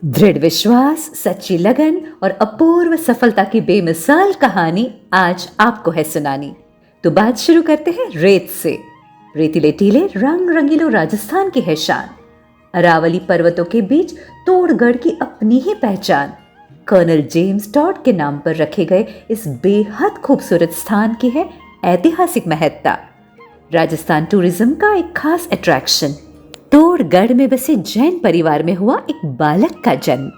दृढ़ विश्वास, सच्ची लगन और अपूर्व सफलता की बेमिसाल कहानी आज आपको है सुनानी। तो बात शुरू करते हैं रेत से। रेतीले टीले रंग रंगीलो राजस्थान की है शान। अरावली पर्वतों के बीच तोड़गढ़ की अपनी ही पहचान। कर्नल जेम्स टॉड के नाम पर रखे गए इस बेहद खूबसूरत स्थान की है ऐतिहासिक महत्ता। राजस्थान टूरिज्म का एक खास अट्रैक्शन। तोड़गढ़ में बसे जैन परिवार में हुआ एक बालक का जन्म।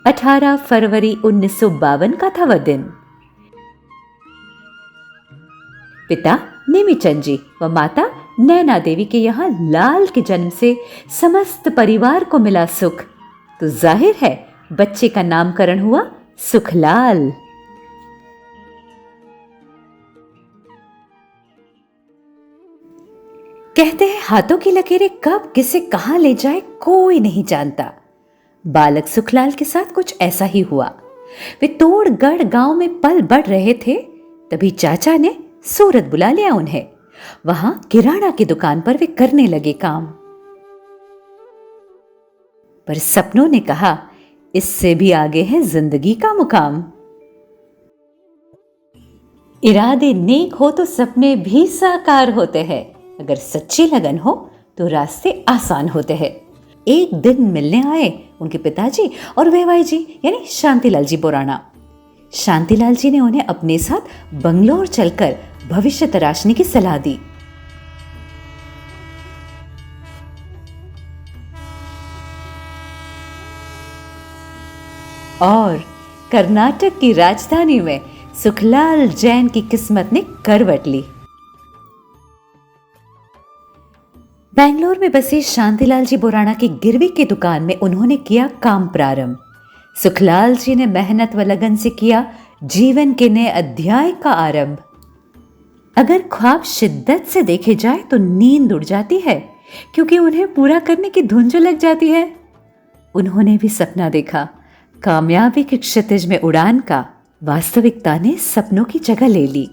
18 फरवरी 1952 का था वह दिन। पिता नेमीचंद जी व माता नैना देवी के यहाँ लाल के जन्म से समस्त परिवार को मिला सुख, तो जाहिर है बच्चे का नामकरण हुआ सुखलाल। कहते हैं हाथों की लकीरें कब किसे कहां ले जाए कोई नहीं जानता। बालक सुखलाल के साथ कुछ ऐसा ही हुआ। वे तोड़गढ़ गांव में पल बढ़ रहे थे, तभी चाचा ने सूरत बुला लिया उन्हें। वहां किराना की दुकान पर वे करने लगे काम। पर सपनों ने कहा इससे भी आगे है जिंदगी का मुकाम। इरादे नेक हो तो सपने भी साकार होते हैं, अगर सच्ची लगन हो तो रास्ते आसान होते हैं। एक दिन मिलने आए उनके पिताजी और वेवाई जी यानी शांतिलाल जी बोराना। शांतिलाल जी ने उन्हें अपने साथ बंगलौर चलकर भविष्य तराशने की सलाह दी। और कर्नाटक की राजधानी में सुखलाल जैन की किस्मत ने करवट ली। बेंगलोर में बसे शांतिलाल जी बोराना की गिरवी की दुकान में उन्होंने किया काम प्रारंभ। सुखलाल जी ने मेहनत व लगन से किया जीवन के नए अध्याय का आरंभ। अगर ख्वाब शिद्दत से देखे जाए तो नींद उड़ जाती है, क्योंकि उन्हें पूरा करने की धुन जो लग जाती है। उन्होंने भी सपना देखा, कामयाबी के क्षितिज में उड़ान का। वास्तविकता ने सपनों की जगह ले ली।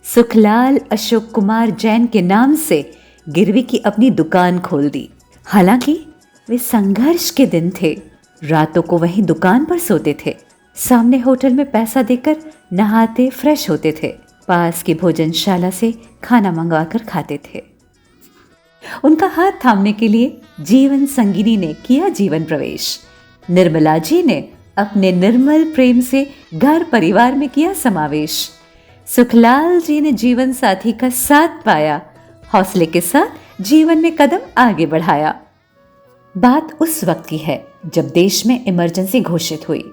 सुखलाल अशोक कुमार जैन के नाम से गिरवी की अपनी दुकान खोल दी। हालांकि वे संघर्ष के दिन थे। रातों को वहीं दुकान पर सोते थे। सामने होटल में पैसा देकर नहाते फ्रेश होते थे। पास की भोजनशाला से खाना मंगवाकर खाते थे। उनका हाथ थामने के लिए जीवन संगिनी ने किया जीवन प्रवेश। निर्मला जी ने अपने निर्मल प्रेम से घर परिवार में किया समावेश। सुखलाल जी ने जीवन साथी का साथ पाया, हौसले के साथ जीवन में कदम आगे बढ़ाया। बात उस वक्त की है जब देश में इमरजेंसी घोषित हुई।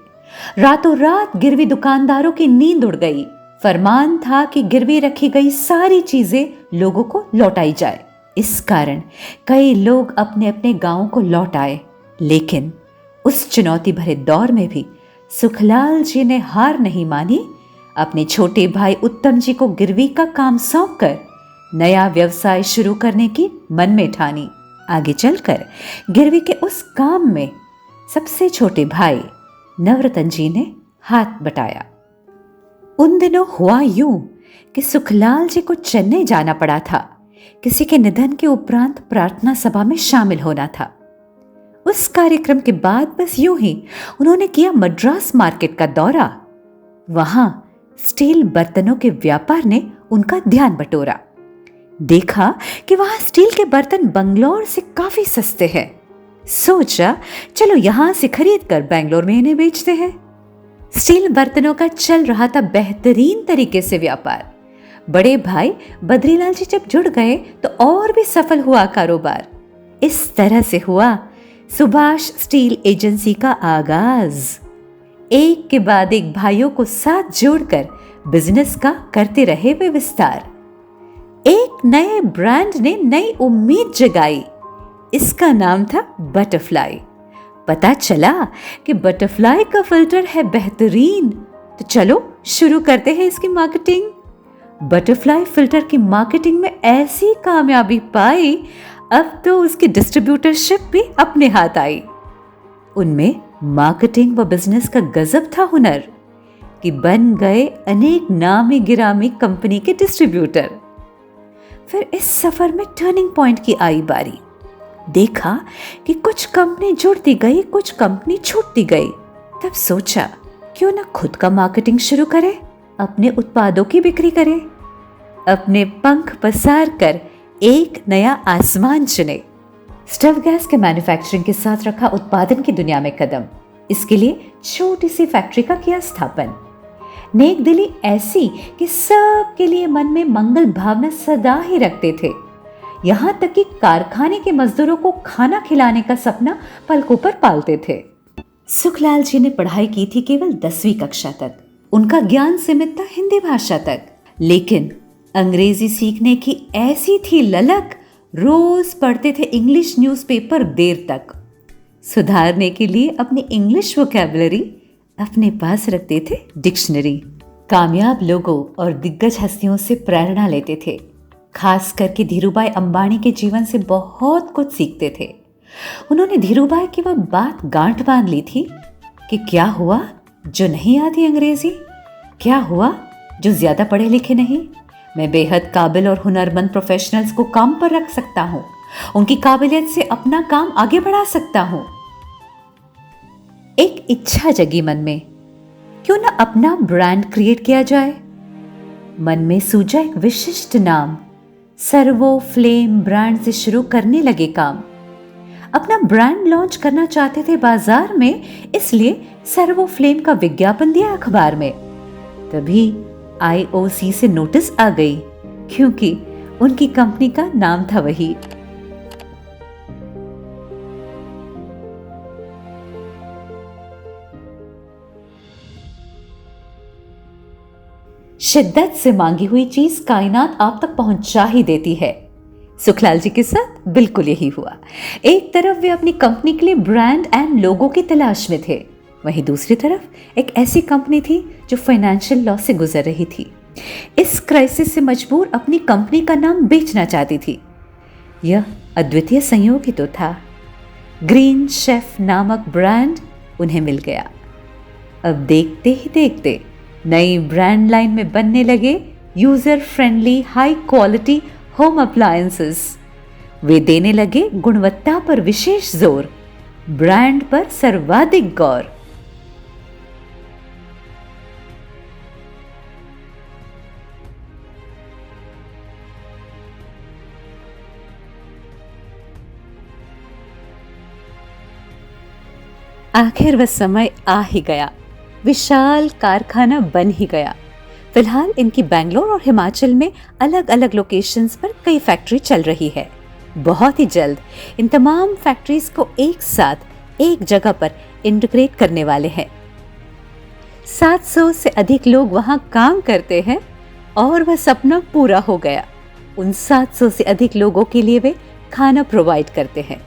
रातों रात गिरवी दुकानदारों की नींद उड़ गई। फरमान था कि गिरवी रखी गई सारी चीजें लोगों को लौटाई जाए। इस कारण कई लोग अपने अपने गांवों को लौट आए। लेकिन उस चुनौती भरे दौर में भी सुखलाल जी ने हार नहीं मानी। अपने छोटे भाई उत्तम जी को गिरवी का काम सौंपकर नया व्यवसाय शुरू करने की मन में ठानी। आगे चलकर गिरवी के उस काम में सबसे छोटे भाई नवरतन जी ने हाथ बटाया। उन दिनों हुआ यूं कि सुखलाल जी को चेन्नई जाना पड़ा था। किसी के निधन के उपरांत प्रार्थना सभा में शामिल होना था। उस कार्यक्रम के बाद बस यूं ही उन्होंने किया मद्रास मार्केट का दौरा। वहां स्टील बर्तनों के व्यापार ने उनका ध्यान बटोरा। देखा कि वहां स्टील के बर्तन बंगलौर से काफी सस्ते हैं। सोचा चलो यहां से खरीद कर बेंगलोर में इन्हें बेचते हैं। स्टील बर्तनों का चल रहा था बेहतरीन तरीके से व्यापार। बड़े भाई बद्रीलाल जी जब जुड़ गए तो और भी सफल हुआ कारोबार। इस तरह से हुआ सुभाष स्टील एजेंसी का आगाज। एक के बाद एक भाइयों को साथ जोड़कर बिजनेस का करते रहे वे विस्तार। एक नए ब्रांड ने नई उम्मीद जगाई। इसका नाम था बटरफ्लाई। पता चला कि बटरफ्लाई का फिल्टर है बेहतरीन, तो चलो शुरू करते हैं इसकी मार्केटिंग। बटरफ्लाई फिल्टर की मार्केटिंग में ऐसी कामयाबी पाई, अब तो उसकी डिस्ट्रीब्यूटरशिप भी अपने हाथ आई। उनमें मार्केटिंग व बिजनेस का गजब था हुनर कि बन गए अनेक नामी गिरामी कंपनी के डिस्ट्रीब्यूटर। फिर इस सफर में टर्निंग पॉइंट की आई बारी। देखा कि कुछ कंपनी जुड़ती गई, कुछ कंपनी छूटती गई। तब सोचा क्यों ना खुद का मार्केटिंग शुरू करे, अपने उत्पादों की बिक्री करे, अपने पंख पसार कर एक नया आसमान चुने। स्टव गैस के मैन्युफैक्चरिंग के साथ रखा उत्पादन की दुनिया में कदम। इसके लिए छोटी सी फैक्ट्री का किया स्थापन। नेक दिली ऐसी कि सबके लिए मन में मंगल भावना सदा ही रखते थे। यहाँ तक कि कारखाने के मजदूरों को खाना खिलाने का सपना पलकों पर पालते थे। सुखलाल जी ने पढ़ाई की थी केवल 10वीं कक्षा तक। उनका ज्ञान सीमित था हिंदी भाषा तक, लेकिन अंग्रेजी सीखने की ऐसी थी ललक, रोज पढ़ते थे इंग्लिश न्यूज़पेपर देर तक। सुधारने के लिए अपनी इंग्लिश वोकैबुलरी अपने पास रखते थे डिक्शनरी। कामयाब लोगों और दिग्गज हस्तियों से प्रेरणा लेते थे। खास करके धीरूभाई अंबानी के जीवन से बहुत कुछ सीखते थे। उन्होंने धीरूभाई की वह बात गांठ बांध ली थी कि क्या हुआ जो नहीं आती अंग्रेजी, क्या हुआ जो ज्यादा पढ़े लिखे नहीं। मैं बेहद काबिल और हुनरमंद प्रोफेशनल्स को काम पर रख सकता हूं, उनकी काबिलियत से अपना काम आगे बढ़ा सकता हूं। एक इच्छा जगी मन में, क्यों ना अपना ब्रांड क्रिएट किया जाए। मन में सूझा एक विशिष्ट नाम, सर्वो फ्लेम ब्रांड से शुरू करने लगे काम। अपना ब्रांड लॉन्च करना चाहते थे बाजार में, इसलिए सर्वो फ्लेम का विज्ञापन दिया अखबार में। तभी आईओसी से नोटिस आ गई, क्योंकि उनकी कंपनी का नाम था वही। शिद्दत से मांगी हुई चीज कायनात आप तक पहुंचा ही देती है। सुखलाल जी के साथ बिल्कुल यही हुआ। एक तरफ वे अपनी कंपनी के लिए ब्रांड एंड लोगो की तलाश में थे, वहीं दूसरी तरफ एक ऐसी कंपनी थी जो फाइनेंशियल लॉस से गुजर रही थी। इस क्राइसिस से मजबूर अपनी कंपनी का नाम बेचना चाहती थी। यह अद्वितीय संयोग ही तो था। ग्रीन शेफ नामक ब्रांड उन्हें मिल गया। अब देखते ही देखते नई ब्रांड लाइन में बनने लगे user friendly high quality home appliances. वे देने लगे गुणवत्ता पर विशेष जोर, ब्रांड पर सर्वाधिक गौर। आखिर वह समय आ ही गया, विशाल कारखाना बन ही गया। फिलहाल इनकी बेंगलोर और हिमाचल में अलग अलग लोकेशंस पर कई फैक्ट्री चल रही है। बहुत ही जल्द इन तमाम फैक्ट्रीज को एक साथ एक जगह पर इंटीग्रेट करने वाले हैं। 700 से अधिक लोग वहां काम करते हैं और वह सपना पूरा हो गया। उन 700 से अधिक लोगों के लिए वे खाना प्रोवाइड करते हैं।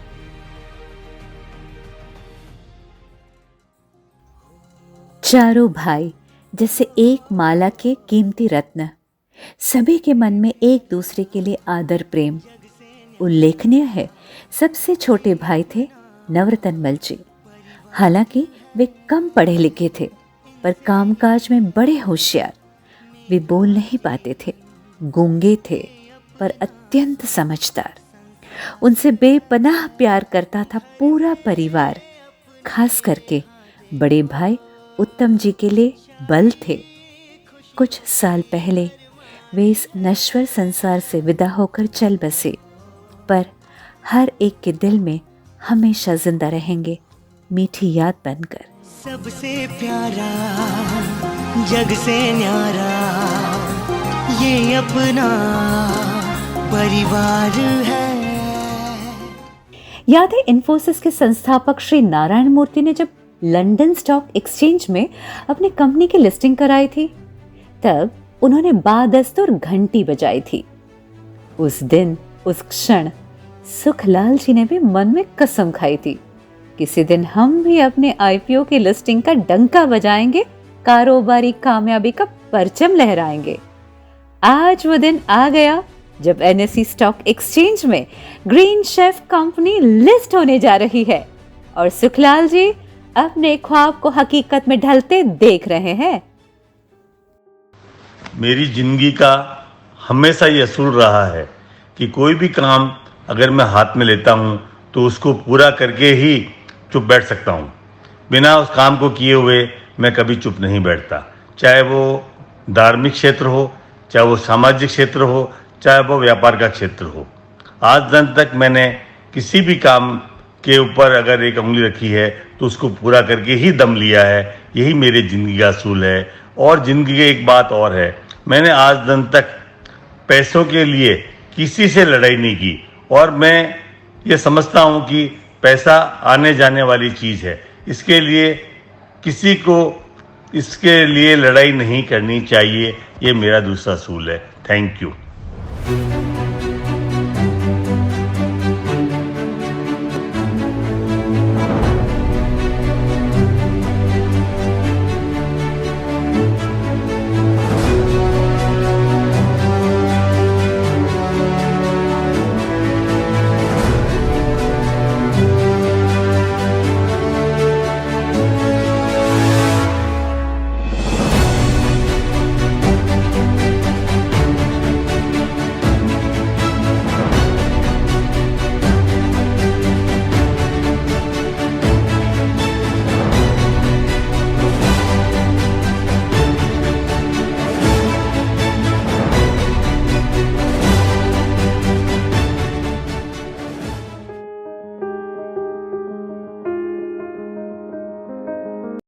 चारों भाई जैसे एक माला के कीमती रत्न, सभी के मन में एक दूसरे के लिए आदर प्रेम। उल्लेखनीय है, सबसे छोटे भाई थे नवरतन मल जी। हालांकि वे कम पढ़े लिखे थे, पर कामकाज में बड़े होशियार। वे बोल नहीं पाते थे, गूंगे थे, पर अत्यंत समझदार। उनसे बेपनाह प्यार करता था पूरा परिवार। खास करके बड़े भाई उत्तम जी के लिए बल थे। कुछ साल पहले वे इस नश्वर संसार से विदा होकर चल बसे, पर हर एक के दिल में हमेशा जिंदा रहेंगे मीठी याद बनकर। सबसे प्यारा जग से न्यारा ये अपना परिवार है। याद है इन्फोसिस के संस्थापक श्री नारायण मूर्ति ने जब लंदन स्टॉक एक्सचेंज में अपनी कंपनी की लिस्टिंग कराई थी, तब उन्होंने बादस्तूर घंटी बजाई थी। उस दिन, उस क्षण सुखलाल जी ने भी मन में कसम खाई थी, किसी दिन हम भी अपने आईपीओ की लिस्टिंग का डंका बजाएंगे, कारोबारी कामयाबी का परचम लहराएंगे। आज वो दिन आ गया जब एनएसई स्टॉक एक्सचेंज में ग्रीन शेफ कंपनी लिस्ट होने जा रही है और सुखलाल जी अपने ख्वाब को हकीकत में ढलते देख रहे हैं। मेरी जिंदगी का हमेशा ये असूल रहा है कि कोई भी काम अगर मैं हाथ में लेता हूँ तो उसको पूरा करके ही चुप बैठ सकता हूँ। बिना उस काम को किए हुए मैं कभी चुप नहीं बैठता, चाहे वो धार्मिक क्षेत्र हो, चाहे वो सामाजिक क्षेत्र हो, चाहे वो व्यापार का क्षेत्र हो। आज दिन तक मैंने किसी भी काम के ऊपर अगर एक उंगली रखी है तो उसको पूरा करके ही दम लिया है। यही मेरे ज़िंदगी का असूल है। और ज़िंदगी की एक बात और है, मैंने आज दिन तक पैसों के लिए किसी से लड़ाई नहीं की। और मैं ये समझता हूँ कि पैसा आने जाने वाली चीज़ है, इसके लिए किसी को इसके लिए लड़ाई नहीं करनी चाहिए। ये मेरा दूसरा असूल है। Thank you.